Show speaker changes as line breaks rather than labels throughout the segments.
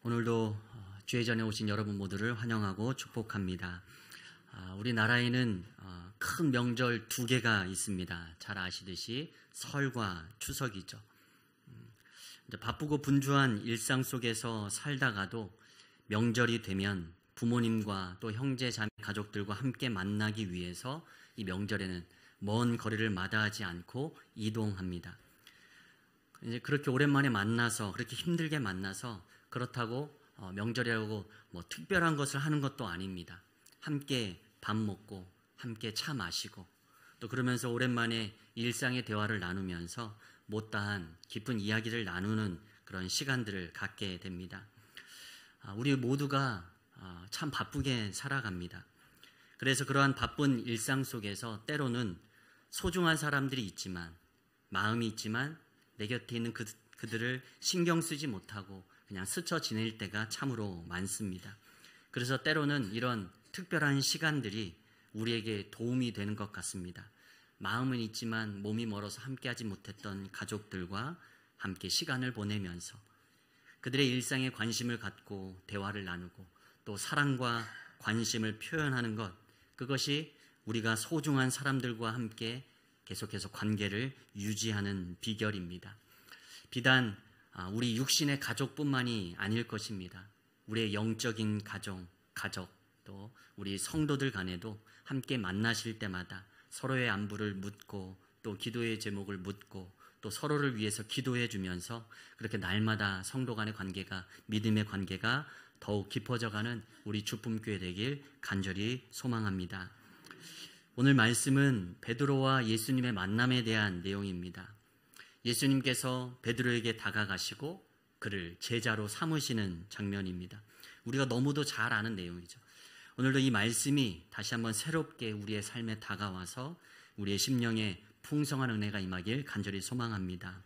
오늘도 주의 전에 오신 여러분 모두를 환영하고 축복합니다. 우리나라에는 큰 명절 두 개가 있습니다. 잘 아시듯이 설과 추석이죠. 바쁘고 분주한 일상 속에서 살다가도 명절이 되면 부모님과 또 형제 자매 가족들과 함께 만나기 위해서 이 명절에는 먼 거리를 마다하지 않고 이동합니다. 이제 그렇게 오랜만에 만나서 그렇게 힘들게 만나서 그렇다고 명절이라고 특별한 것을 하는 것도 아닙니다. 함께 밥 먹고 함께 차 마시고 또 그러면서 오랜만에 일상의 대화를 나누면서 못다한 깊은 이야기를 나누는 그런 시간들을 갖게 됩니다. 우리 모두가 참 바쁘게 살아갑니다. 그래서 그러한 바쁜 일상 속에서 때로는 소중한 사람들이 있지만 마음이 있지만 내 곁에 있는 그들을 신경 쓰지 못하고 그냥 스쳐 지낼 때가 참으로 많습니다. 그래서 때로는 이런 특별한 시간들이 우리에게 도움이 되는 것 같습니다. 마음은 있지만 몸이 멀어서 함께하지 못했던 가족들과 함께 시간을 보내면서 그들의 일상에 관심을 갖고 대화를 나누고 또 사랑과 관심을 표현하는 것, 그것이 우리가 소중한 사람들과 함께 계속해서 관계를 유지하는 비결입니다. 비단 우리 육신의 가족뿐만이 아닐 것입니다. 우리의 영적인 가족, 또 우리 성도들 간에도 함께 만나실 때마다 서로의 안부를 묻고 또 기도의 제목을 묻고 또 서로를 위해서 기도해 주면서 그렇게 날마다 성도 간의 관계가, 믿음의 관계가 더욱 깊어져가는 우리 주품교회 되길 간절히 소망합니다. 오늘 말씀은 베드로와 예수님의 만남에 대한 내용입니다. 예수님께서 베드로에게 다가가시고 그를 제자로 삼으시는 장면입니다. 우리가 너무도 잘 아는 내용이죠. 오늘도 이 말씀이 다시 한번 새롭게 우리의 삶에 다가와서 우리의 심령에 풍성한 은혜가 임하길 간절히 소망합니다.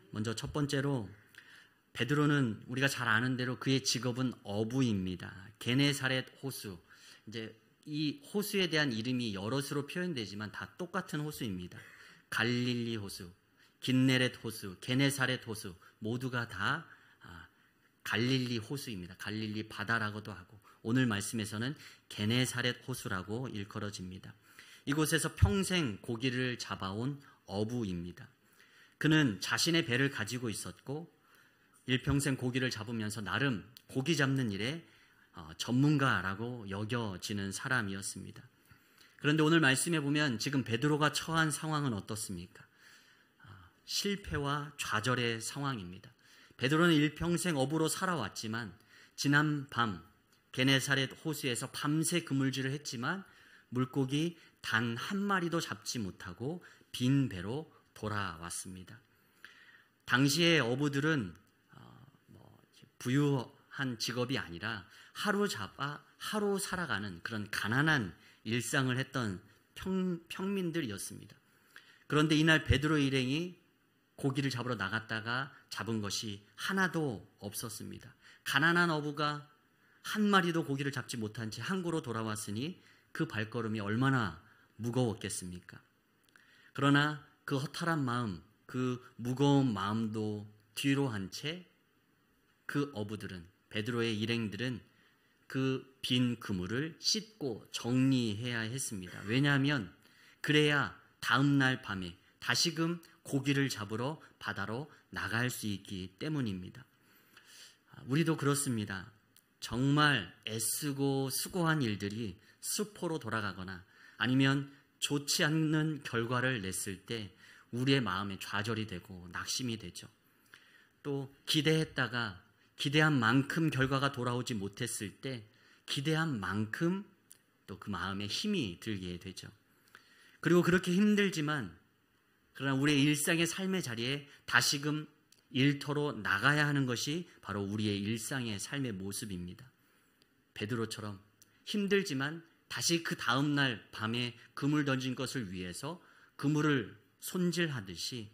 먼저 첫 번째로 베드로는 우리가 잘 아는 대로 그의 직업은 어부입니다. 게네사렛 호수. 이제 이 호수에 대한 이름이 여럿으로 표현되지만 다 똑같은 호수입니다. 갈릴리 호수, 긴네렛 호수, 게네사렛 호수 모두가 다 갈릴리 호수입니다. 갈릴리 바다라고도 하고 오늘 말씀에서는 게네사렛 호수라고 일컬어집니다. 이곳에서 평생 고기를 잡아온 어부입니다. 그는 자신의 배를 가지고 있었고 일평생 고기를 잡으면서 나름 고기 잡는 일에 전문가라고 여겨지는 사람이었습니다. 그런데 오늘 말씀에 보면 지금 베드로가 처한 상황은 어떻습니까? 실패와 좌절의 상황입니다. 베드로는 일평생 어부로 살아왔지만 지난 밤 게네사렛 호수에서 밤새 그물질을 했지만 물고기 단 한 마리도 잡지 못하고 빈 배로 돌아왔습니다. 당시의 어부들은 부유한 직업이 아니라 하루 잡아 하루 살아가는 그런 가난한 일상을 했던 평민들이었습니다. 그런데 이날 베드로 일행이 고기를 잡으러 나갔다가 잡은 것이 하나도 없었습니다. 가난한 어부가 한 마리도 고기를 잡지 못한 채 항구로 돌아왔으니 그 발걸음이 얼마나 무거웠겠습니까? 그러나 그 허탈한 마음, 그 무거운 마음도 뒤로 한 채 그 어부들은, 베드로의 일행들은 그 빈 그물을 씻고 정리해야 했습니다. 왜냐하면 그래야 다음 날 밤에 다시금 고기를 잡으러 바다로 나갈 수 있기 때문입니다. 우리도 그렇습니다. 정말 애쓰고 수고한 일들이 수포로 돌아가거나 아니면 좋지 않는 결과를 냈을 때 우리의 마음에 좌절이 되고 낙심이 되죠. 또 기대했다가 기대한 만큼 결과가 돌아오지 못했을 때 기대한 만큼 또 그 마음에 힘이 들게 되죠. 그리고 그렇게 힘들지만 그러나 우리의 일상의 삶의 자리에 다시금 일터로 나가야 하는 것이 바로 우리의 일상의 삶의 모습입니다. 베드로처럼 힘들지만 다시 그 다음날 밤에 그물 던진 것을 위해서 그물을 손질하듯이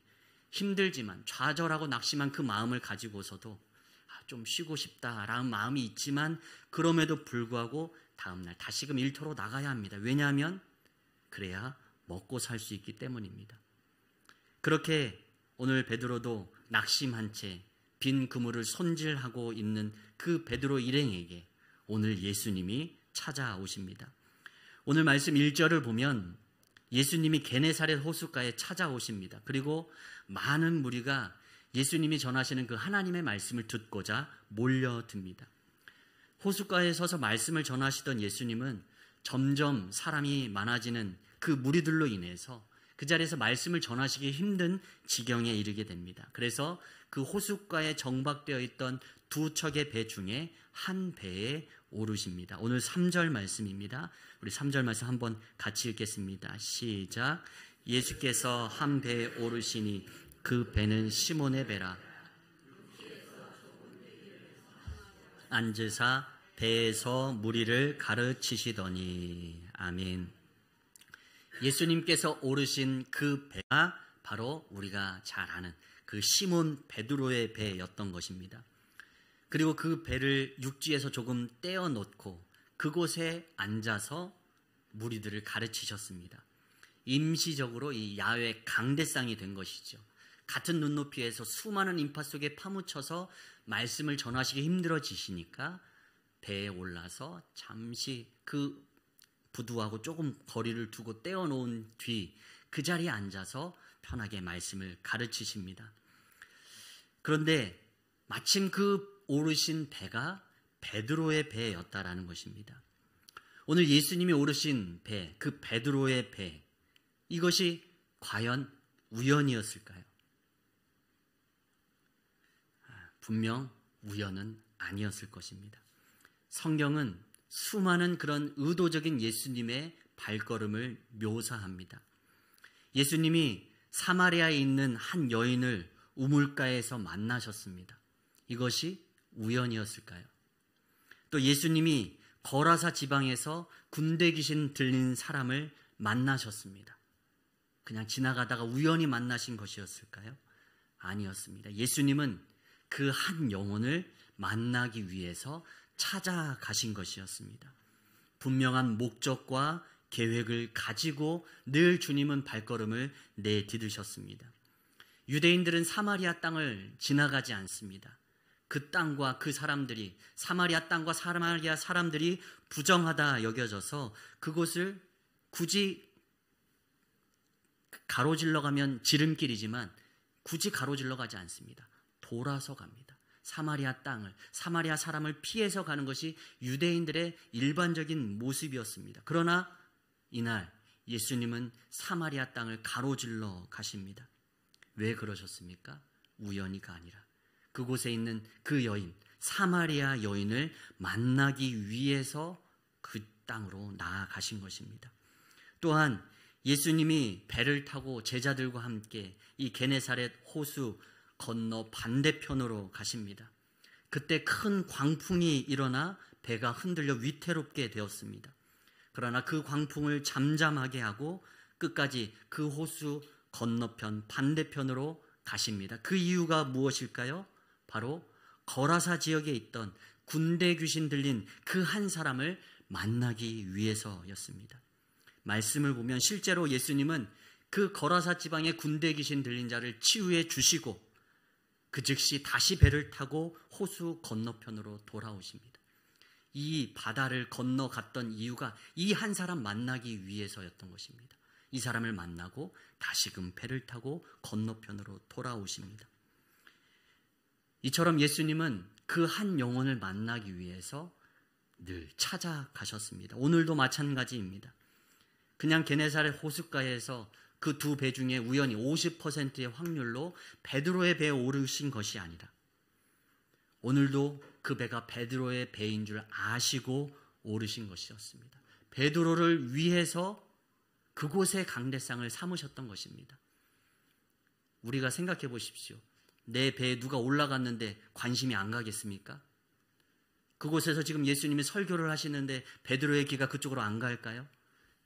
힘들지만 좌절하고 낙심한 그 마음을 가지고서도 좀 쉬고 싶다라는 마음이 있지만 그럼에도 불구하고 다음날 다시금 일터로 나가야 합니다. 왜냐하면 그래야 먹고 살 수 있기 때문입니다. 그렇게 오늘 베드로도 낙심한 채 빈 그물을 손질하고 있는 그 베드로 일행에게 오늘 예수님이 찾아오십니다. 오늘 말씀 1절을 보면 예수님이 게네사렛 호숫가에 찾아오십니다. 그리고 많은 무리가 예수님이 전하시는 그 하나님의 말씀을 듣고자 몰려듭니다. 호숫가에 서서 말씀을 전하시던 예수님은 점점 사람이 많아지는 그 무리들로 인해서 그 자리에서 말씀을 전하시기 힘든 지경에 이르게 됩니다. 그래서 그 호숫가에 정박되어 있던 두 척의 배 중에 한 배에 오르십니다. 오늘 3절 말씀입니다. 우리 3절 말씀 한번 같이 읽겠습니다. 시작. 예수께서 한 배에 오르시니 그 배는 시몬의 배라. 앉으사 배에서 무리를 가르치시더니. 아멘. 예수님께서 오르신 그 배가 바로 우리가 잘 아는 그 시몬 베드로의 배였던 것입니다. 그리고 그 배를 육지에서 조금 떼어놓고 그곳에 앉아서 무리들을 가르치셨습니다. 임시적으로 이 야외 강대상이 된 것이죠. 같은 눈높이에서 수많은 인파 속에 파묻혀서 말씀을 전하시기 힘들어지시니까 배에 올라서 잠시 그 부두하고 조금 거리를 두고 떼어놓은 뒤 그 자리에 앉아서 편하게 말씀을 가르치십니다. 그런데 마침 그 오르신 배가 베드로의 배였다라는 것입니다. 오늘 예수님이 오르신 배, 그 베드로의 배, 이것이 과연 우연이었을까요? 분명 우연은 아니었을 것입니다. 성경은 수많은 그런 의도적인 예수님의 발걸음을 묘사합니다. 예수님이 사마리아에 있는 한 여인을 우물가에서 만나셨습니다. 이것이 우연이었을까요? 또 예수님이 거라사 지방에서 군대 귀신 들린 사람을 만나셨습니다. 그냥 지나가다가 우연히 만나신 것이었을까요? 아니었습니다. 예수님은 그 한 영혼을 만나기 위해서 찾아가신 것이었습니다. 분명한 목적과 계획을 가지고 늘 주님은 발걸음을 내디디셨습니다. 유대인들은 사마리아 땅을 지나가지 않습니다. 그 땅과 그 사람들이, 사마리아 땅과 사마리아 사람들이 부정하다 여겨져서 그곳을 굳이 가로질러 가면 지름길이지만 굳이 가로질러 가지 않습니다. 돌아서 갑니다. 사마리아 땅을, 사마리아 사람을 피해서 가는 것이 유대인들의 일반적인 모습이었습니다. 그러나 이날 예수님은 사마리아 땅을 가로질러 가십니다. 왜 그러셨습니까? 우연히가 아니라 그곳에 있는 그 여인, 사마리아 여인을 만나기 위해서 그 땅으로 나아가신 것입니다. 또한 예수님이 배를 타고 제자들과 함께 이 게네사렛 호수 건너 반대편으로 가십니다. 그때 큰 광풍이 일어나 배가 흔들려 위태롭게 되었습니다. 그러나 그 광풍을 잠잠하게 하고 끝까지 그 호수 건너편 반대편으로 가십니다. 그 이유가 무엇일까요? 바로 거라사 지역에 있던 군대 귀신 들린 그 한 사람을 만나기 위해서였습니다. 말씀을 보면 실제로 예수님은 그 거라사 지방의 군대 귀신 들린 자를 치유해 주시고 그 즉시 다시 배를 타고 호수 건너편으로 돌아오십니다. 이 바다를 건너갔던 이유가 이 한 사람 만나기 위해서였던 것입니다. 이 사람을 만나고 다시금 배를 타고 건너편으로 돌아오십니다. 이처럼 예수님은 그 한 영혼을 만나기 위해서 늘 찾아가셨습니다. 오늘도 마찬가지입니다. 그냥 게네사렛 호숫가에서 그 두 배 중에 우연히 50%의 확률로 베드로의 배에 오르신 것이 아니라 오늘도 그 배가 베드로의 배인 줄 아시고 오르신 것이었습니다. 베드로를 위해서 그곳의 강대상을 삼으셨던 것입니다. 우리가 생각해 보십시오. 내 배에 누가 올라갔는데 관심이 안 가겠습니까? 그곳에서 지금 예수님이 설교를 하시는데 베드로의 귀가 그쪽으로 안 갈까요?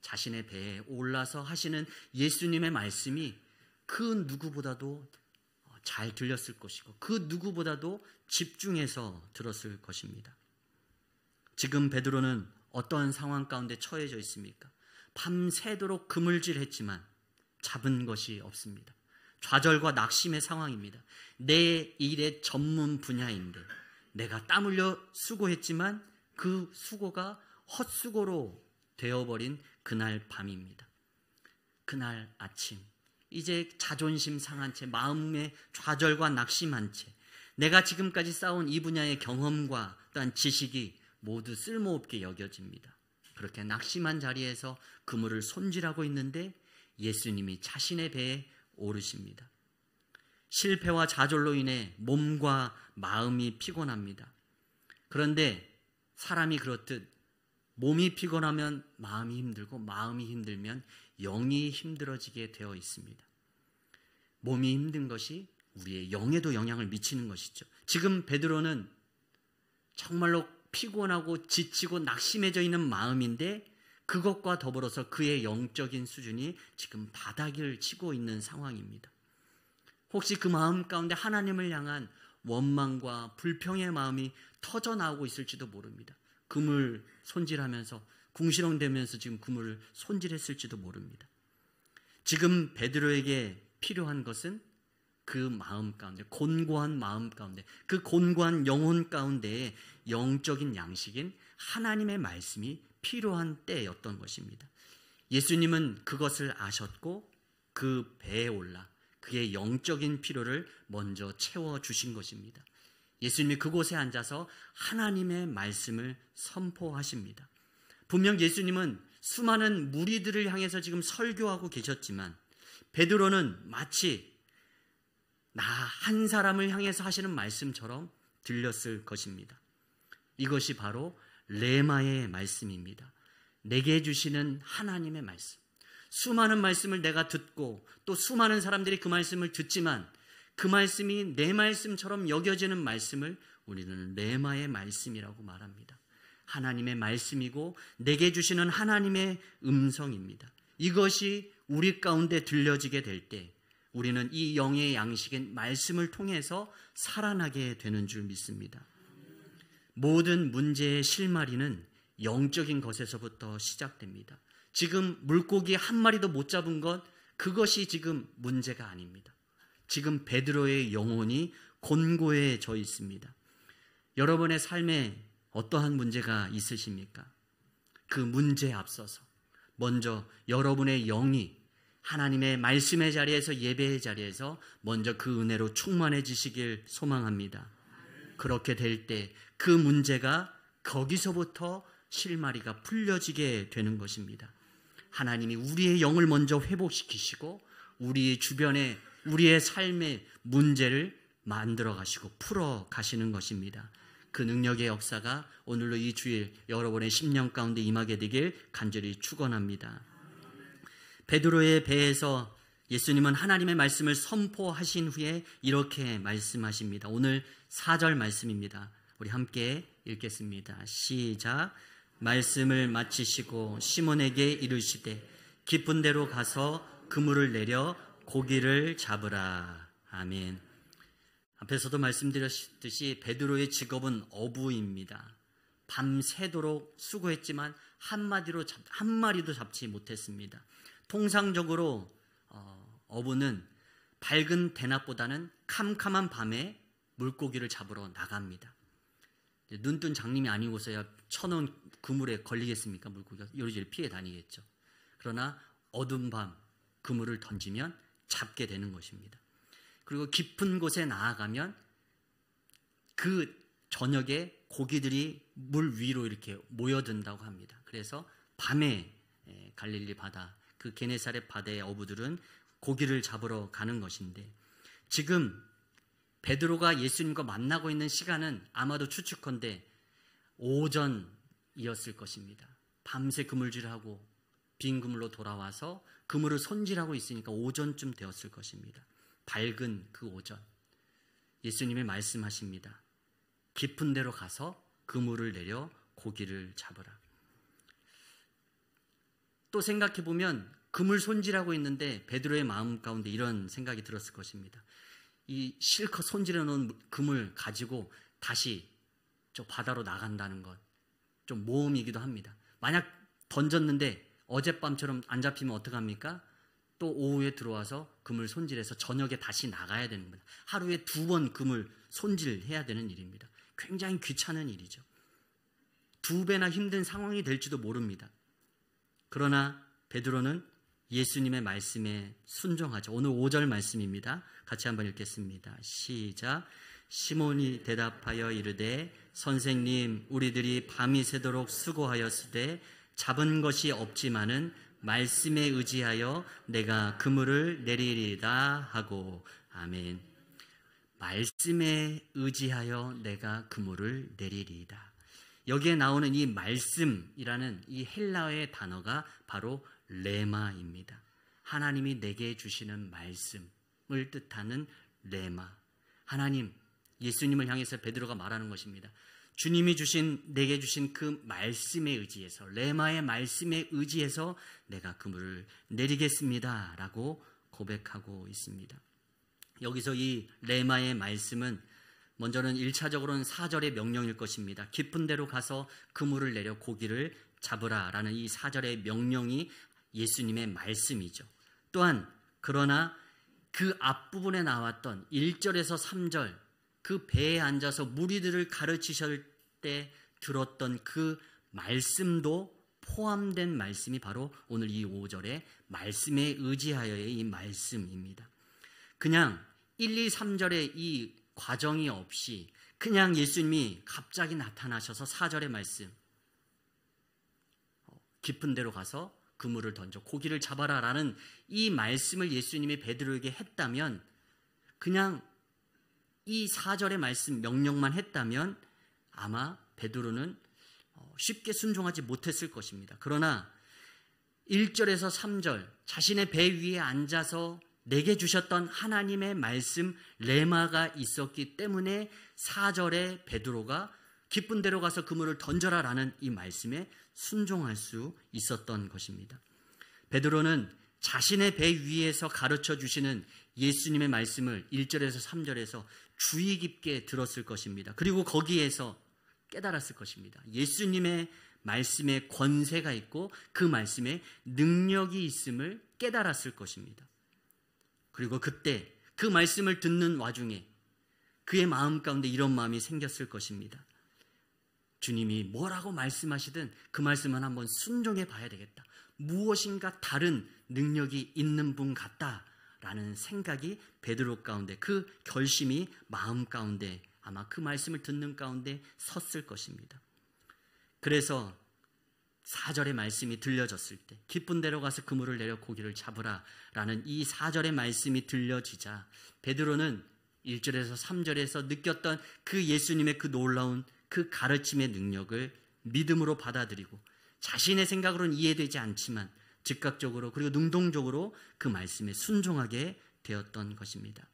자신의 배에 올라서 하시는 예수님의 말씀이 그 누구보다도 잘 들렸을 것이고 그 누구보다도 집중해서 들었을 것입니다. 지금 베드로는 어떤 상황 가운데 처해져 있습니까? 밤새도록 그물질했지만 잡은 것이 없습니다. 좌절과 낙심의 상황입니다. 내 일의 전문 분야인데 내가 땀 흘려 수고했지만 그 수고가 헛수고로 되어버린 그날 밤입니다. 그날 아침, 이제 자존심 상한 채, 마음의 좌절과 낙심한 채, 내가 지금까지 쌓아온 이 분야의 경험과 또한 지식이 모두 쓸모없게 여겨집니다. 그렇게 낙심한 자리에서 그물을 손질하고 있는데 예수님이 자신의 배에 오르십니다. 실패와 좌절로 인해 몸과 마음이 피곤합니다. 그런데 사람이 그렇듯 몸이 피곤하면 마음이 힘들고 마음이 힘들면 영이 힘들어지게 되어 있습니다. 몸이 힘든 것이 우리의 영에도 영향을 미치는 것이죠. 지금 베드로는 정말로 피곤하고 지치고 낙심해져 있는 마음인데 그것과 더불어서 그의 영적인 수준이 지금 바닥을 치고 있는 상황입니다. 혹시 그 마음 가운데 하나님을 향한 원망과 불평의 마음이 터져나오고 있을지도 모릅니다. 그물 손질하면서 궁시렁대면서 지금 그물을 손질했을지도 모릅니다. 지금 베드로에게 필요한 것은 그 마음 가운데, 곤고한 마음 가운데, 그 곤고한 영혼 가운데에 영적인 양식인 하나님의 말씀이 필요한 때였던 것입니다. 예수님은 그것을 아셨고 그 배에 올라 그의 영적인 필요를 먼저 채워주신 것입니다. 예수님이 그곳에 앉아서 하나님의 말씀을 선포하십니다. 분명 예수님은 수많은 무리들을 향해서 지금 설교하고 계셨지만 베드로는 마치 나 한 사람을 향해서 하시는 말씀처럼 들렸을 것입니다. 이것이 바로 레마의 말씀입니다. 내게 주시는 하나님의 말씀. 수많은 말씀을 내가 듣고 또 수많은 사람들이 그 말씀을 듣지만 그 말씀이 내 말씀처럼 여겨지는 말씀을 우리는 레마의 말씀이라고 말합니다. 하나님의 말씀이고 내게 주시는 하나님의 음성입니다. 이것이 우리 가운데 들려지게 될 때 우리는 이 영의 양식인 말씀을 통해서 살아나게 되는 줄 믿습니다. 모든 문제의 실마리는 영적인 것에서부터 시작됩니다. 지금 물고기 한 마리도 못 잡은 것, 그것이 지금 문제가 아닙니다. 지금 베드로의 영혼이 곤고해져 있습니다. 여러분의 삶에 어떠한 문제가 있으십니까? 그 문제에 앞서서 먼저 여러분의 영이 하나님의 말씀의 자리에서, 예배의 자리에서 먼저 그 은혜로 충만해지시길 소망합니다. 그렇게 될 때 그 문제가 거기서부터 실마리가 풀려지게 되는 것입니다. 하나님이 우리의 영을 먼저 회복시키시고 우리 주변에 우리의 삶의 문제를 만들어 가시고 풀어 가시는 것입니다. 그 능력의 역사가 오늘로 이 주일 여러분의 심령 가운데 임하게 되길 간절히 축원합니다. 베드로의 배에서 예수님은 하나님의 말씀을 선포하신 후에 이렇게 말씀하십니다. 오늘 4절 말씀입니다. 우리 함께 읽겠습니다. 시작. 말씀을 마치시고 시몬에게 이르시되 깊은 데로 가서 그물을 내려 고기를 잡으라. 아멘. 앞에서도 말씀드렸듯이 베드로의 직업은 어부입니다. 밤새도록 수고했지만 한 마리도 잡지 못했습니다. 통상적으로 어부는 밝은 대낮보다는 캄캄한 밤에 물고기를 잡으러 나갑니다. 눈뜬 장님이 아니고서야 쳐놓은 그물에 걸리겠습니까? 물고기가 요리조리 피해 다니겠죠. 그러나 어두운 밤 그물을 던지면 잡게 되는 것입니다. 그리고 깊은 곳에 나아가면 그 저녁에 고기들이 물 위로 이렇게 모여든다고 합니다. 그래서 밤에 갈릴리 바다, 그 게네사렛 바다의 어부들은 고기를 잡으러 가는 것인데 지금 베드로가 예수님과 만나고 있는 시간은 아마도 추측컨대 오전이었을 것입니다. 밤새 그물질을 하고 빈 그물로 돌아와서 그물을 손질하고 있으니까 오전쯤 되었을 것입니다. 밝은 그 오전, 예수님이 말씀하십니다. 깊은 데로 가서 그물을 내려 고기를 잡으라. 또 생각해보면 그물 손질하고 있는데 베드로의 마음 가운데 이런 생각이 들었을 것입니다. 이 실컷 손질해 놓은 그물 가지고 다시 저 바다로 나간다는 것 좀 모험이기도 합니다. 만약 던졌는데 어젯밤처럼 안 잡히면 어떡합니까? 또 오후에 들어와서 금을 손질해서 저녁에 다시 나가야 되는 겁니다. 하루에 2번 금을 손질해야 되는 일입니다. 굉장히 귀찮은 일이죠. 2배나 힘든 상황이 될지도 모릅니다. 그러나 베드로는 예수님의 말씀에 순종하죠. 오늘 5절 말씀입니다. 같이 한번 읽겠습니다. 시작. 시몬이 대답하여 이르되 선생님 우리들이 밤이 새도록 수고하였으되 잡은 것이 없지만은 말씀에 의지하여 내가 그물을 내리리다 하고. 아멘. 말씀에 의지하여 내가 그물을 내리리다. 여기에 나오는 이 말씀이라는 이 헬라어의 단어가 바로 레마입니다. 하나님이 내게 주시는 말씀을 뜻하는 레마. 하나님, 예수님을 향해서 베드로가 말하는 것입니다. 주님이 내게 주신 그 말씀에 의지해서, 레마의 말씀에 의지해서 내가 그물을 내리겠습니다 라고 고백하고 있습니다. 여기서 이 레마의 말씀은 먼저는 1차적으로는 4절의 명령일 것입니다. 깊은 데로 가서 그물을 내려 고기를 잡으라 라는 이 4절의 명령이 예수님의 말씀이죠. 또한 그러나 그 앞부분에 나왔던 1절에서 3절 그 배에 앉아서 무리들을 가르치실 때 들었던 그 말씀도 포함된 말씀이 바로 오늘 이 5절의 말씀에 의지하여의 이 말씀입니다. 그냥 1, 2, 3절의 이 과정이 없이 그냥 예수님이 갑자기 나타나셔서 4절의 말씀 깊은 데로 가서 그물을 던져 고기를 잡아라 라는 이 말씀을 예수님이 베드로에게 했다면, 그냥 이 4절의 말씀 명령만 했다면 아마 베드로는 쉽게 순종하지 못했을 것입니다. 그러나 1절에서 3절 자신의 배 위에 앉아서 내게 주셨던 하나님의 말씀 레마가 있었기 때문에 4절에 베드로가 깊은 데로 가서 그물을 던져라 라는 이 말씀에 순종할 수 있었던 것입니다. 베드로는 자신의 배 위에서 가르쳐 주시는 예수님의 말씀을 1절에서 3절에서 주의 깊게 들었을 것입니다. 그리고 거기에서 깨달았을 것입니다. 예수님의 말씀에 권세가 있고 그 말씀에 능력이 있음을 깨달았을 것입니다. 그리고 그때 그 말씀을 듣는 와중에 그의 마음 가운데 이런 마음이 생겼을 것입니다. 주님이 뭐라고 말씀하시든 그 말씀은 한번 순종해 봐야 되겠다. 무엇인가 다른 능력이 있는 분 같다라는 생각이 베드로 가운데, 그 결심이 마음 가운데, 아마 그 말씀을 듣는 가운데 섰을 것입니다. 그래서 4절의 말씀이 들려졌을 때 깊은 데로 가서 그물을 내려 고기를 잡으라 라는 이 4절의 말씀이 들려지자 베드로는 1절에서 3절에서 느꼈던 그 예수님의 그 놀라운 그 가르침의 능력을 믿음으로 받아들이고 자신의 생각으로는 이해되지 않지만 즉각적으로 그리고 능동적으로 그 말씀에 순종하게 되었던 것입니다.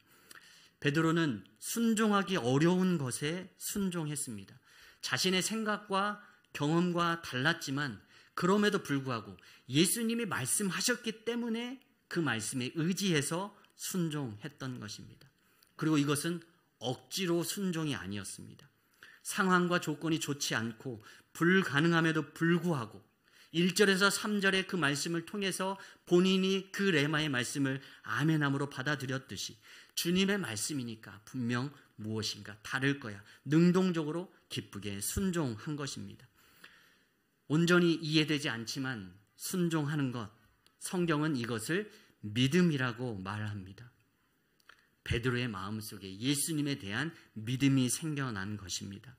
베드로는 순종하기 어려운 것에 순종했습니다. 자신의 생각과 경험과 달랐지만 그럼에도 불구하고 예수님이 말씀하셨기 때문에 그 말씀에 의지해서 순종했던 것입니다. 그리고 이것은 억지로 순종이 아니었습니다. 상황과 조건이 좋지 않고 불가능함에도 불구하고 1절에서 3절의 그 말씀을 통해서 본인이 그 레마의 말씀을 아멘함으로 받아들였듯이 주님의 말씀이니까 분명 무엇인가 다를 거야. 능동적으로 기쁘게 순종한 것입니다. 온전히 이해되지 않지만 순종하는 것, 성경은 이것을 믿음이라고 말합니다. 베드로의 마음속에 예수님에 대한 믿음이 생겨난 것입니다.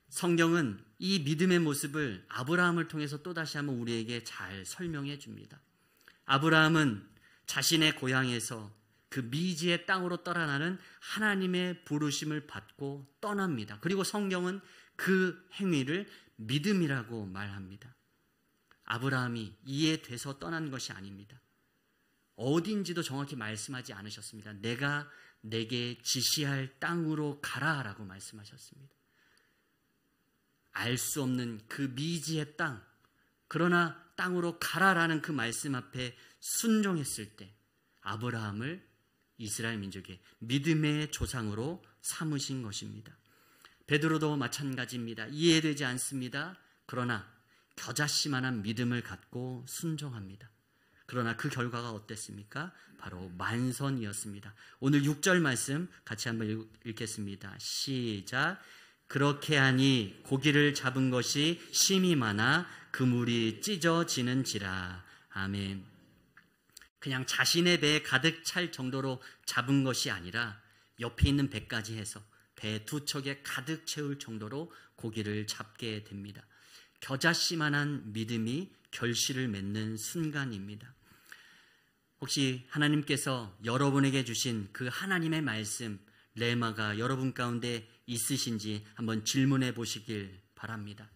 성경은 이 믿음의 모습을 아브라함을 통해서 또다시 한번 우리에게 잘 설명해 줍니다. 아브라함은 자신의 고향에서 그 미지의 땅으로 떠나는 하나님의 부르심을 받고 떠납니다. 그리고 성경은 그 행위를 믿음이라고 말합니다. 아브라함이 이해돼서 떠난 것이 아닙니다. 어딘지도 정확히 말씀하지 않으셨습니다. 내가 내게 지시할 땅으로 가라라고 말씀하셨습니다. 알 수 없는 그 미지의 땅, 그러나 땅으로 가라라는 그 말씀 앞에 순종했을 때 아브라함을 이스라엘 민족의 믿음의 조상으로 삼으신 것입니다. 베드로도 마찬가지입니다. 이해되지 않습니다. 그러나 겨자씨만한 믿음을 갖고 순종합니다. 그러나 그 결과가 어땠습니까? 바로 만선이었습니다. 오늘 6절 말씀 같이 한번 읽겠습니다. 시작. 그렇게 하니 고기를 잡은 것이 심히 많아 그물이 찢어지는지라. 아멘. 그냥 자신의 배에 가득 찰 정도로 잡은 것이 아니라 옆에 있는 배까지 해서 배 두 척에 가득 채울 정도로 고기를 잡게 됩니다. 겨자씨만한 믿음이 결실을 맺는 순간입니다. 혹시 하나님께서 여러분에게 주신 그 하나님의 말씀, 레마가 여러분 가운데 있으신지 한번 질문해 보시길 바랍니다.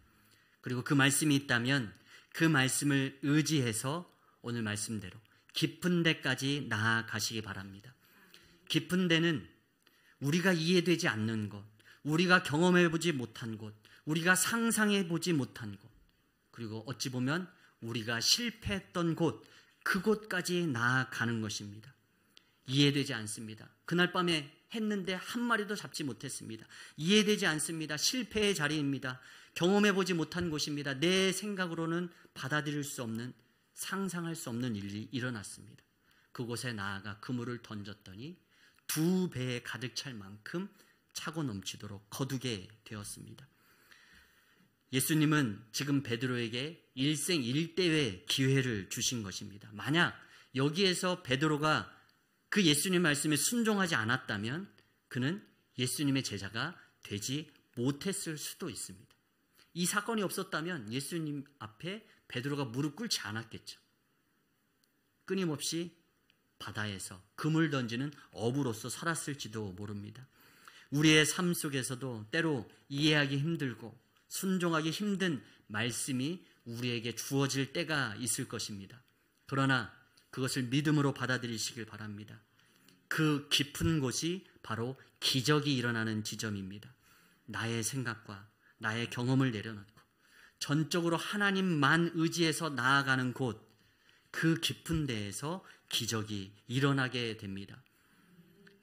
그리고 그 말씀이 있다면 그 말씀을 의지해서 오늘 말씀대로 깊은 데까지 나아가시기 바랍니다. 깊은 데는 우리가 이해되지 않는 곳, 우리가 경험해보지 못한 곳, 우리가 상상해보지 못한 곳, 그리고 어찌 보면 우리가 실패했던 곳, 그곳까지 나아가는 것입니다. 이해되지 않습니다. 그날 밤에 했는데 한 마리도 잡지 못했습니다. 이해되지 않습니다. 실패의 자리입니다. 경험해보지 못한 곳입니다. 내 생각으로는 받아들일 수 없는, 상상할 수 없는 일이 일어났습니다. 그곳에 나아가 그물을 던졌더니 두 배에 가득 찰 만큼 차고 넘치도록 거두게 되었습니다. 예수님은 지금 베드로에게 일생일대의 기회를 주신 것입니다. 만약 여기에서 베드로가 그 예수님 말씀에 순종하지 않았다면 그는 예수님의 제자가 되지 못했을 수도 있습니다. 이 사건이 없었다면 예수님 앞에 베드로가 무릎 꿇지 않았겠죠. 끊임없이 바다에서 그물 던지는 어부로서 살았을지도 모릅니다. 우리의 삶 속에서도 때로 이해하기 힘들고 순종하기 힘든 말씀이 우리에게 주어질 때가 있을 것입니다. 그러나 그것을 믿음으로 받아들이시길 바랍니다. 그 깊은 곳이 바로 기적이 일어나는 지점입니다. 나의 생각과 나의 경험을 내려놓고 전적으로 하나님만 의지해서 나아가는 곳, 그 깊은 데에서 기적이 일어나게 됩니다.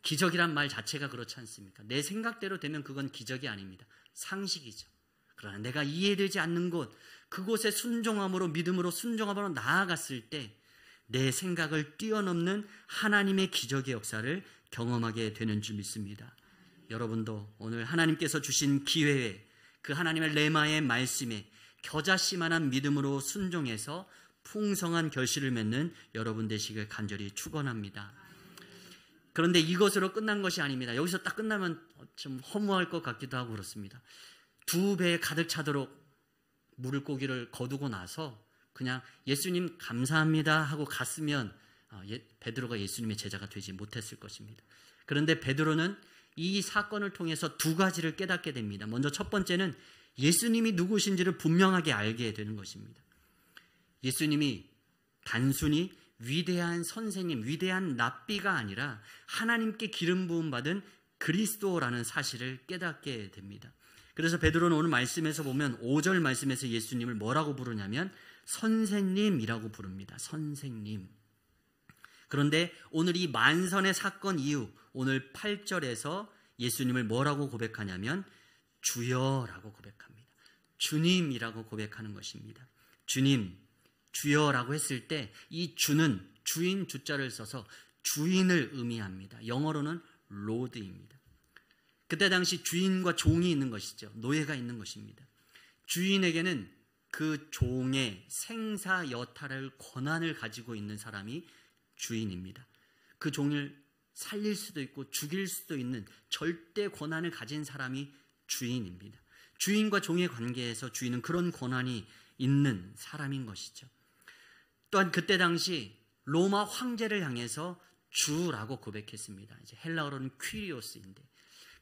기적이란 말 자체가 그렇지 않습니까? 내 생각대로 되면 그건 기적이 아닙니다. 상식이죠. 그러나 내가 이해되지 않는 곳, 그곳에 순종함으로, 믿음으로 순종함으로 나아갔을 때 내 생각을 뛰어넘는 하나님의 기적의 역사를 경험하게 되는 줄 믿습니다. 여러분도 오늘 하나님께서 주신 기회에 그 하나님의 레마의 말씀에 겨자씨만한 믿음으로 순종해서 풍성한 결실을 맺는 여러분 되시길 간절히 축원합니다. 그런데 이것으로 끝난 것이 아닙니다. 여기서 딱 끝나면 좀 허무할 것 같기도 하고 그렇습니다. 두 배에 가득 차도록 물고기를 거두고 나서 그냥 예수님 감사합니다 하고 갔으면 베드로가 예수님의 제자가 되지 못했을 것입니다. 그런데 베드로는 이 사건을 통해서 두 가지를 깨닫게 됩니다. 먼저 첫 번째는 예수님이 누구신지를 분명하게 알게 되는 것입니다. 예수님이 단순히 위대한 선생님, 위대한 랍비가 아니라 하나님께 기름 부음 받은 그리스도라는 사실을 깨닫게 됩니다. 그래서 베드로는 오늘 말씀에서 보면 5절 말씀에서 예수님을 뭐라고 부르냐면 선생님이라고 부릅니다. 선생님. 그런데 오늘 이 만선의 사건 이후 오늘 8절에서 예수님을 뭐라고 고백하냐면 주여라고 고백합니다. 주님이라고 고백하는 것입니다. 주님, 주여라고 했을 때 이 주는 주인 주자를 써서 주인을 의미합니다. 영어로는 로드입니다. 그때 당시 주인과 종이 있는 것이죠. 노예가 있는 것입니다. 주인에게는 그 종의 생사 여탈할 권한을 가지고 있는 사람이 주인입니다. 그 종을 살릴 수도 있고 죽일 수도 있는 절대 권한을 가진 사람이 주인입니다. 주인과 종의 관계에서 주인은 그런 권한이 있는 사람인 것이죠. 또한 그때 당시 로마 황제를 향해서 주라고 고백했습니다. 이제 헬라어로는 퀴리오스인데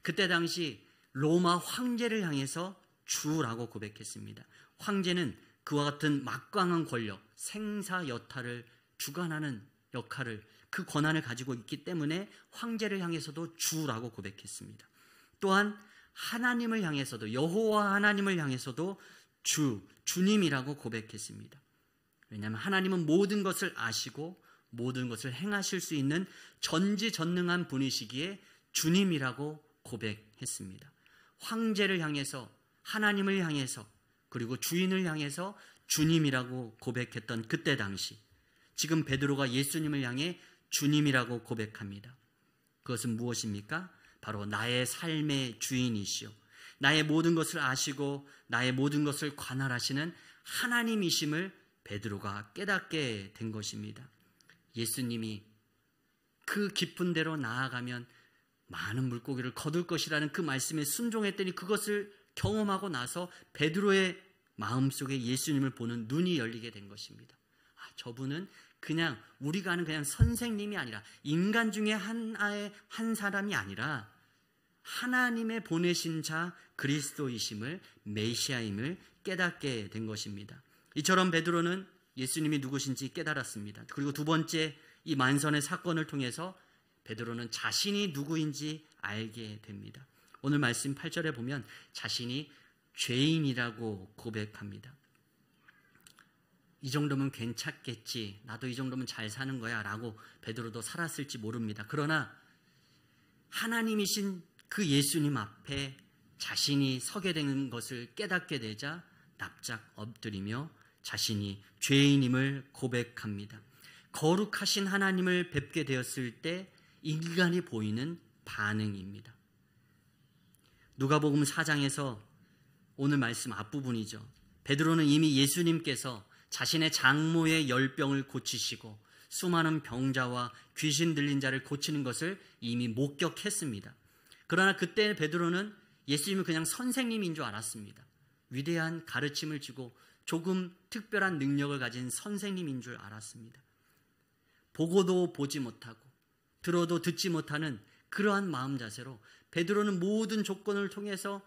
그때 당시 로마 황제를 향해서 주라고 고백했습니다. 황제는 그와 같은 막강한 권력, 생사 여탈을 주관하는 역할을, 그 권한을 가지고 있기 때문에 황제를 향해서도 주라고 고백했습니다. 또한 하나님을 향해서도, 여호와 하나님을 향해서도 주님이라고 고백했습니다. 왜냐하면 하나님은 모든 것을 아시고 모든 것을 행하실 수 있는 전지전능한 분이시기에 주님이라고 고백했습니다. 황제를 향해서, 하나님을 향해서, 그리고 주인을 향해서 주님이라고 고백했던 그때 당시 지금 베드로가 예수님을 향해 주님이라고 고백합니다. 그것은 무엇입니까? 바로 나의 삶의 주인이시오, 나의 모든 것을 아시고 나의 모든 것을 관할하시는 하나님이심을 베드로가 깨닫게 된 것입니다. 예수님이 그 깊은 데로 나아가면 많은 물고기를 거둘 것이라는 그 말씀에 순종했더니 그것을 경험하고 나서 베드로의 마음속에 예수님을 보는 눈이 열리게 된 것입니다. 저분은 그냥 우리가 아는 그냥 선생님이 아니라, 인간 중에 한 사람이 아니라 하나님의 보내신 자 그리스도이심을, 메시아임을 깨닫게 된 것입니다. 이처럼 베드로는 예수님이 누구신지 깨달았습니다. 그리고 두 번째, 이 만선의 사건을 통해서 베드로는 자신이 누구인지 알게 됩니다. 오늘 말씀 8절에 보면 자신이 죄인이라고 고백합니다. 이 정도면 괜찮겠지, 나도 이 정도면 잘 사는 거야 라고 베드로도 살았을지 모릅니다. 그러나 하나님이신 그 예수님 앞에 자신이 서게 되는 것을 깨닫게 되자 납작 엎드리며 자신이 죄인임을 고백합니다. 거룩하신 하나님을 뵙게 되었을 때 인간이 보이는 반응입니다. 누가복음 4장에서 오늘 말씀 앞부분이죠. 베드로는 이미 예수님께서 자신의 장모의 열병을 고치시고 수많은 병자와 귀신 들린 자를 고치는 것을 이미 목격했습니다. 그러나 그때 베드로는 예수님은 그냥 선생님인 줄 알았습니다. 위대한 가르침을 주고 조금 특별한 능력을 가진 선생님인 줄 알았습니다. 보고도 보지 못하고 들어도 듣지 못하는 그러한 마음 자세로 베드로는 모든 조건을 통해서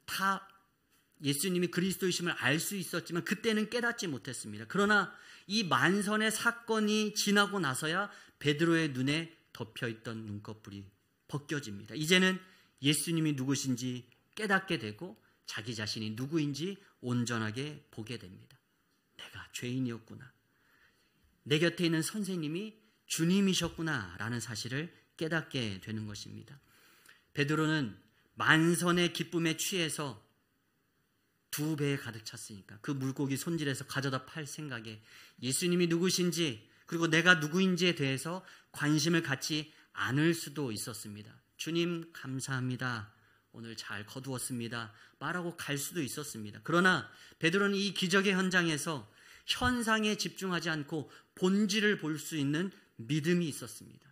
다 예수님이 그리스도이심을 알 수 있었지만 그때는 깨닫지 못했습니다. 그러나 이 만선의 사건이 지나고 나서야 베드로의 눈에 덮여있던 눈꺼풀이 벗겨집니다. 이제는 예수님이 누구신지 깨닫게 되고 자기 자신이 누구인지 온전하게 보게 됩니다. 내가 죄인이었구나, 내 곁에 있는 선생님이 주님이셨구나 라는 사실을 깨닫게 되는 것입니다. 베드로는 만선의 기쁨에 취해서 2배에 가득 찼으니까 그 물고기 손질해서 가져다 팔 생각에 예수님이 누구신지 그리고 내가 누구인지에 대해서 관심을 갖지 않을 수도 있었습니다. 주님 감사합니다, 오늘 잘 거두었습니다 말하고 갈 수도 있었습니다. 그러나 베드로는 이 기적의 현장에서 현상에 집중하지 않고 본질을 볼 수 있는 믿음이 있었습니다.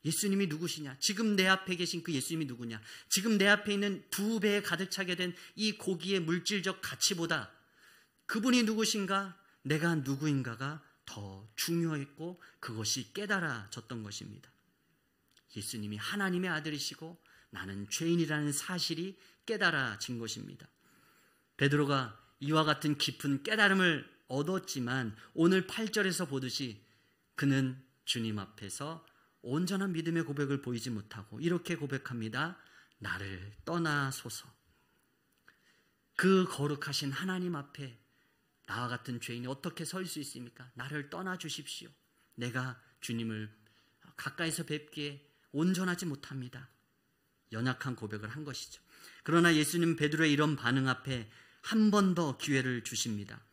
예수님이 누구시냐, 지금 내 앞에 계신 그 예수님이 누구냐, 지금 내 앞에 있는 2배에 가득 차게 된 이 고기의 물질적 가치보다 그분이 누구신가, 내가 누구인가가 더 중요했고 그것이 깨달아졌던 것입니다. 예수님이 하나님의 아들이시고 나는 죄인이라는 사실이 깨달아진 것입니다. 베드로가 이와 같은 깊은 깨달음을 얻었지만 오늘 8절에서 보듯이 그는 주님 앞에서 온전한 믿음의 고백을 보이지 못하고 이렇게 고백합니다. 나를 떠나소서. 그 거룩하신 하나님 앞에 나와 같은 죄인이 어떻게 설 수 있습니까? 나를 떠나 주십시오. 내가 주님을 가까이서 뵙기에 온전하지 못합니다. 연약한 고백을 한 것이죠. 그러나 예수님 베드로의 이런 반응 앞에 한 번 더 기회를 주십니다.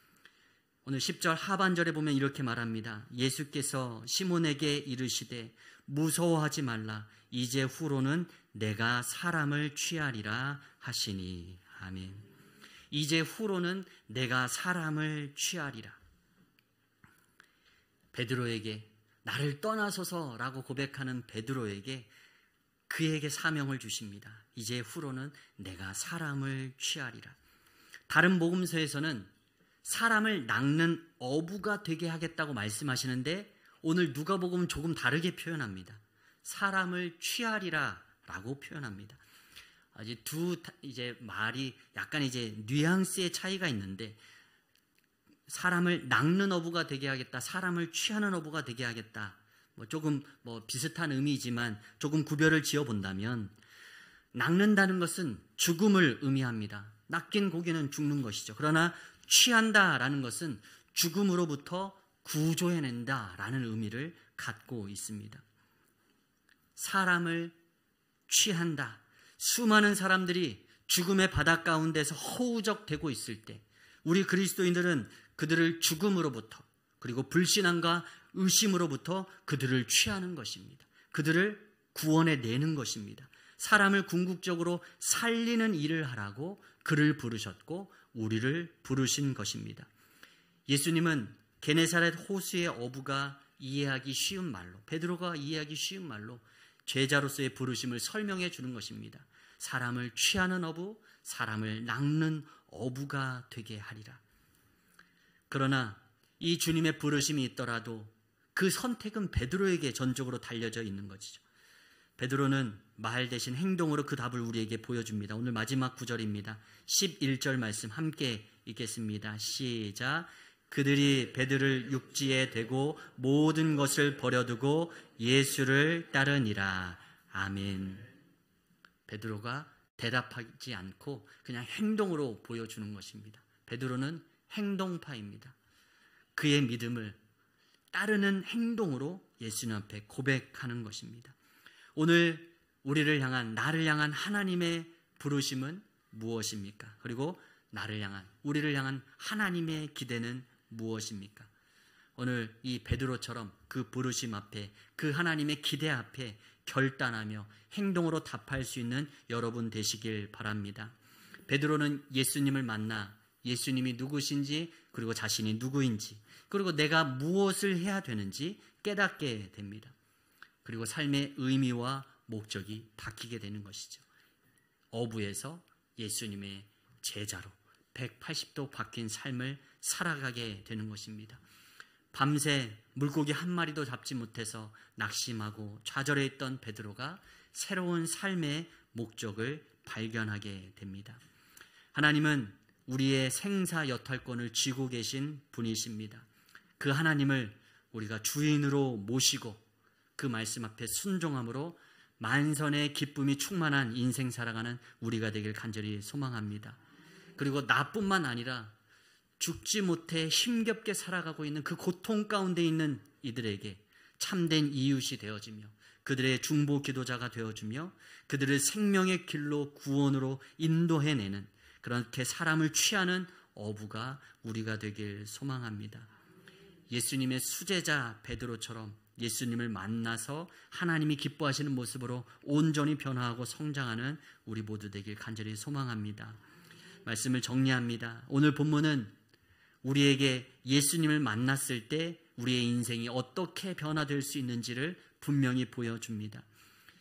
오늘 10절 하반절에 보면 이렇게 말합니다. 예수께서 시몬에게 이르시되 무서워하지 말라, 이제 후로는 내가 사람을 취하리라 하시니. 아멘. 이제 후로는 내가 사람을 취하리라. 베드로에게, 나를 떠나소서라고 고백하는 베드로에게 그에게 사명을 주십니다. 이제 후로는 내가 사람을 취하리라. 다른 복음서에서는 사람을 낚는 어부가 되게 하겠다고 말씀하시는데 오늘 누가복음은 조금 다르게 표현합니다. 사람을 취하리라 라고 표현합니다. 이제 말이 약간 이제 뉘앙스의 차이가 있는데, 사람을 낚는 어부가 되게 하겠다, 사람을 취하는 어부가 되게 하겠다, 조금 비슷한 의미이지만 조금 구별을 지어 본다면, 낚는다는 것은 죽음을 의미합니다. 낚인 고기는 죽는 것이죠. 그러나 취한다라는 것은 죽음으로부터 구조해낸다라는 의미를 갖고 있습니다. 사람을 취한다. 수많은 사람들이 죽음의 바다 가운데서 허우적대고 있을 때 우리 그리스도인들은 그들을 죽음으로부터, 그리고 불신앙과 의심으로부터 그들을 취하는 것입니다. 그들을 구원해내는 것입니다. 사람을 궁극적으로 살리는 일을 하라고 그를 부르셨고 우리를 부르신 것입니다. 예수님은 게네사렛 호수의 어부가 이해하기 쉬운 말로, 베드로가 이해하기 쉬운 말로 제자로서의 부르심을 설명해 주는 것입니다. 사람을 취하는 어부, 사람을 낚는 어부가 되게 하리라. 그러나 이 주님의 부르심이 있더라도 그 선택은 베드로에게 전적으로 달려져 있는 것이죠. 베드로는 말 대신 행동으로 그 답을 우리에게 보여줍니다. 오늘 마지막 구절입니다. 11절 말씀 함께 읽겠습니다. 시작. 그들이 베드로를 육지에 대고 모든 것을 버려두고 예수를 따르니라. 아멘. 베드로가 대답하지 않고 그냥 행동으로 보여주는 것입니다. 베드로는 행동파입니다. 그의 믿음을 따르는 행동으로 예수님 앞에 고백하는 것입니다. 오늘 우리를 향한, 나를 향한 하나님의 부르심은 무엇입니까? 그리고 나를 향한, 우리를 향한 하나님의 기대는 무엇입니까? 오늘 이 베드로처럼 그 부르심 앞에, 그 하나님의 기대 앞에 결단하며 행동으로 답할 수 있는 여러분 되시길 바랍니다. 베드로는 예수님을 만나 예수님이 누구신지, 그리고 자신이 누구인지, 그리고 내가 무엇을 해야 되는지 깨닫게 됩니다. 그리고 삶의 의미와 목적이 바뀌게 되는 것이죠. 어부에서 예수님의 제자로 180도 바뀐 삶을 살아가게 되는 것입니다. 밤새 물고기 한 마리도 잡지 못해서 낙심하고 좌절해 있던 베드로가 새로운 삶의 목적을 발견하게 됩니다. 하나님은 우리의 생사 여탈권을 쥐고 계신 분이십니다. 그 하나님을 우리가 주인으로 모시고 그 말씀 앞에 순종함으로 만선의 기쁨이 충만한 인생 살아가는 우리가 되길 간절히 소망합니다. 그리고 나뿐만 아니라 죽지 못해 힘겹게 살아가고 있는 그 고통 가운데 있는 이들에게 참된 이웃이 되어주며 그들의 중보 기도자가 되어주며 그들을 생명의 길로 구원으로 인도해내는, 그렇게 사람을 취하는 어부가 우리가 되길 소망합니다. 예수님의 수제자 베드로처럼 예수님을 만나서 하나님이 기뻐하시는 모습으로 온전히 변화하고 성장하는 우리 모두 되길 간절히 소망합니다. 말씀을 정리합니다. 오늘 본문은 우리에게 예수님을 만났을 때 우리의 인생이 어떻게 변화될 수 있는지를 분명히 보여줍니다.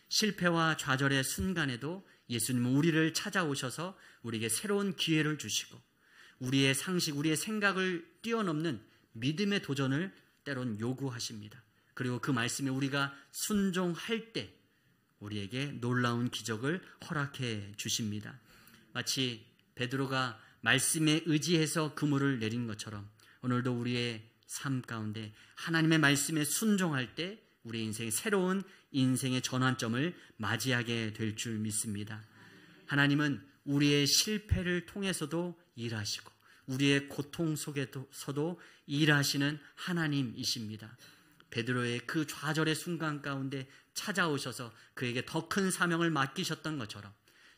실패와 좌절의 순간에도 예수님은 우리를 찾아오셔서 우리에게 새로운 기회를 주시고 우리의 상식, 우리의 생각을 뛰어넘는 믿음의 도전을 때론 요구하십니다. 그리고 그 말씀에 우리가 순종할 때 우리에게 놀라운 기적을 허락해 주십니다. 마치 베드로가 말씀에 의지해서 그물을 내린 것처럼 오늘도 우리의 삶 가운데 하나님의 말씀에 순종할 때 우리의 인생의 새로운 인생의 전환점을 맞이하게 될 줄 믿습니다. 하나님은 우리의 실패를 통해서도 일하시고 우리의 고통 속에서도 일하시는 하나님이십니다. 베드로의 그 좌절의 순간 가운데 찾아오셔서 그에게 더 큰 사명을 맡기셨던 것처럼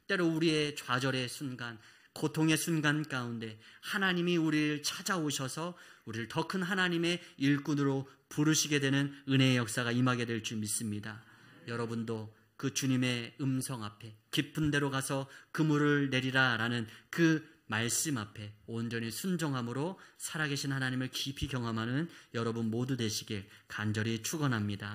때로 우리의 좌절의 순간, 고통의 순간 가운데 하나님이 우리를 찾아오셔서 우리를 더 큰 하나님의 일꾼으로 부르시게 되는 은혜의 역사가 임하게 될 줄 믿습니다. 여러분도 그 주님의 음성 앞에 깊은 데로 가서 그물을 내리라 라는 그 말씀 앞에 온전히 순종함으로 살아계신 하나님을 깊이 경험하는 여러분 모두 되시길 간절히 축원합니다.